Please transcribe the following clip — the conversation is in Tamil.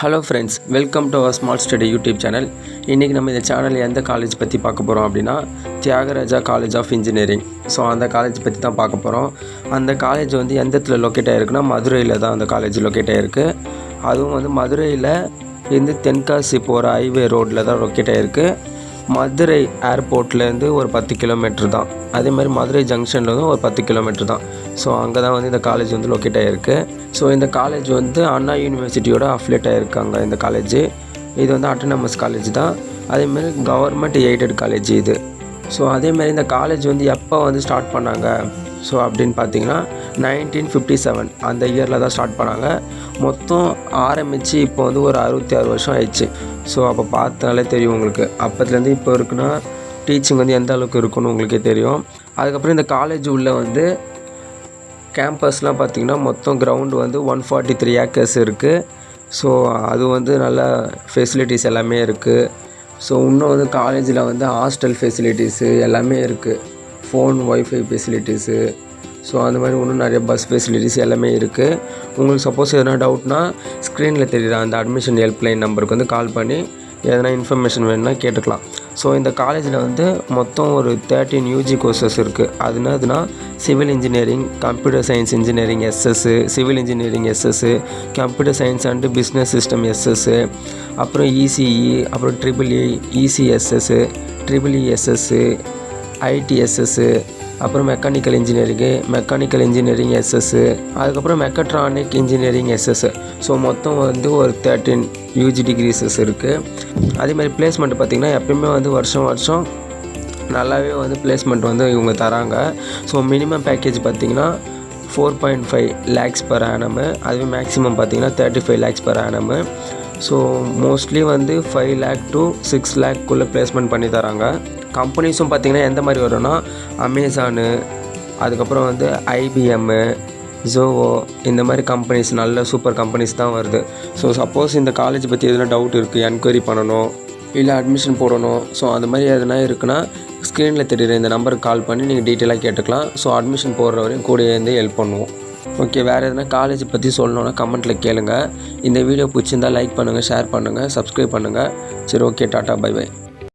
Hello friends, welcome to our small study YouTube channel. இன்றைக்கி நம்ம இந்த சேனலில் எந்த காலேஜ் பற்றி பார்க்க போகிறோம் அப்படின்னா Thiagaraja college of engineering. So அந்த காலேஜ் பற்றி தான் பார்க்க போகிறோம். அந்த காலேஜ் வந்து எந்த இடத்துல லொக்கேட் ஆகிருக்குன்னா மதுரையில் தான் அந்த காலேஜ் லொக்கேட் ஆகிருக்கு. அதுவும் வந்து மதுரையில் இருந்து தென்காசி போகிற ஹைவே ரோட்டில் தான் லொக்கேட் ஆகிருக்கு. மதுரை ஏர்போர்ட்லேருந்து ஒரு 10 கிலோமீட்டர் தான். அதேமாதிரி மதுரை ஜங்ஷன்லேருந்து ஒரு 10 கிலோமீட்டர் தான். ஸோ அங்கே தான் வந்து இந்த காலேஜ் வந்து லொக்கேட் ஆகிருக்கு. ஸோ இந்த காலேஜ் வந்து அண்ணா யூனிவர்சிட்டியோட அஃபிலேட் ஆகிருக்காங்க. இந்த காலேஜ் இது வந்து அட்டானமஸ் காலேஜ் தான். அதேமாதிரி கவர்மெண்ட் எய்டட் காலேஜ் இது. ஸோ அதேமாதிரி இந்த காலேஜ் வந்து எப்போ வந்து ஸ்டார்ட் பண்ணாங்க ஸோ அப்படின்னு பார்த்தீங்கன்னா 1957 அந்த இயரில் தான் ஸ்டார்ட் பண்ணாங்க. மொத்தம் ஆரம்பித்து இப்போ வந்து ஒரு 66 வருஷம் ஆயிடுச்சு. ஸோ அப்போ பார்த்தாலே தெரியும் உங்களுக்கு, அப்போத்துலேருந்து இப்போ இருக்குன்னா டீச்சிங் வந்து எந்த அளவுக்கு இருக்குன்னு உங்களுக்கே தெரியும். அதுக்கப்புறம் இந்த காலேஜ் உள்ளே வந்து கேம்பஸ்லாம் பார்த்திங்கன்னா மொத்தம் கிரவுண்டு வந்து 143 ஏக்கர்ஸ் இருக்குது. ஸோ அது வந்து நல்ல ஃபெசிலிட்டிஸ் எல்லாமே இருக்குது. ஸோ இன்னும் வந்து காலேஜில் வந்து ஹாஸ்டல் ஃபெசிலிட்டிஸு எல்லாமே இருக்குது. ஃபோன் ஒய்ஃபை ஃபெசிலிட்டிஸு, ஸோ அந்த மாதிரி இன்னும் நிறைய பஸ் ஃபெசிலிட்டிஸ் எல்லாமே இருக்குது. உங்களுக்கு சப்போஸ் எதனா டவுட்னா ஸ்க்ரீனில் தெரியுற அந்த அட்மிஷன் ஹெல்ப்லைன் நம்பருக்கு வந்து கால் பண்ணி எதனா இன்ஃபர்மேஷன் வேணும்னா கேட்டுக்கலாம். ஸோ இந்த காலேஜில் வந்து மொத்தம் ஒரு 13 யூஜி கோர்சஸ் இருக்குது. அது என்னதுன்னா civil engineering, computer science engineering SS, civil engineering SS, computer science and business system SS, அப்புறம் இசிஇ, அப்புறம் ட்ரிபிள்இ, இசிஎஸ்எஸ்ஸு, ட்ரிபிள்இ எஸ்எஸ்ஸு, ஐடிஎஸ்எஸ்ஸு, அப்புறம் மெக்கானிக்கல் இன்ஜினியரிங் எஸ்எஸ்ஸு, அதுக்கப்புறம் மெக்கட்ரானிக் இன்ஜினியரிங் எஸ்எஸ்ஸு. ஸோ மொத்தம் வந்து ஒரு 13 யூஜி டிகிரிஸஸ் இருக்குது. அதேமாதிரி பிளேஸ்மெண்ட் பார்த்திங்கன்னா எப்பயுமே வந்து வருஷம் நல்லாவே வந்து பிளேஸ்மெண்ட் வந்து இவங்க தராங்க. ஸோ மினிமம் பேக்கேஜ் பார்த்திங்கன்னா 4.5 லேக்ஸ் பர் ஆனமு, அதுவே மேக்ஸிமம் பார்த்திங்கன்னா 35 லேக்ஸ் பர் ஆனமு. ஸோ மோஸ்ட்லி வந்து 5 லேக் டு 6 லேக்குள்ளே பிளேஸ்மெண்ட் பண்ணி தராங்க. கம்பெனிஸும் பார்த்திங்கன்னா எந்த மாதிரி வரும்னா அமேசானு, அதுக்கப்புறம் வந்து ஐபிஎம்மு, ஜோவோ, இந்த மாதிரி கம்பெனிஸ் நல்ல சூப்பர் கம்பெனிஸ் தான் வருது. ஸோ சப்போஸ் இந்த காலேஜ் பற்றி எதுனா டவுட் இருக்குது, என்கொயரி பண்ணணும், இல்லை அட்மிஷன் போடணும், ஸோ அந்த மாதிரி எதுனா இருக்குன்னா ஸ்க்ரீனில் தெரியுற இந்த நம்பருக்கு கால் பண்ணி நீங்கள் டீட்டெயிலாக கேட்டுக்கலாம். ஸோ அட்மிஷன் போடுற வரையும் கூட இருந்து ஹெல்ப் பண்ணுவோம். ஓகே, வேறு எதுனா காலேஜ் பற்றி சொல்லணுன்னா கமெண்ட்டில் கேளுங்கள். இந்த வீடியோ பிடிச்சிருந்தால் லைக் பண்ணுங்கள், ஷேர் பண்ணுங்கள், சப்ஸ்கிரைப் பண்ணுங்கள். சரி, ஓகே, டாட்டா, பை பை.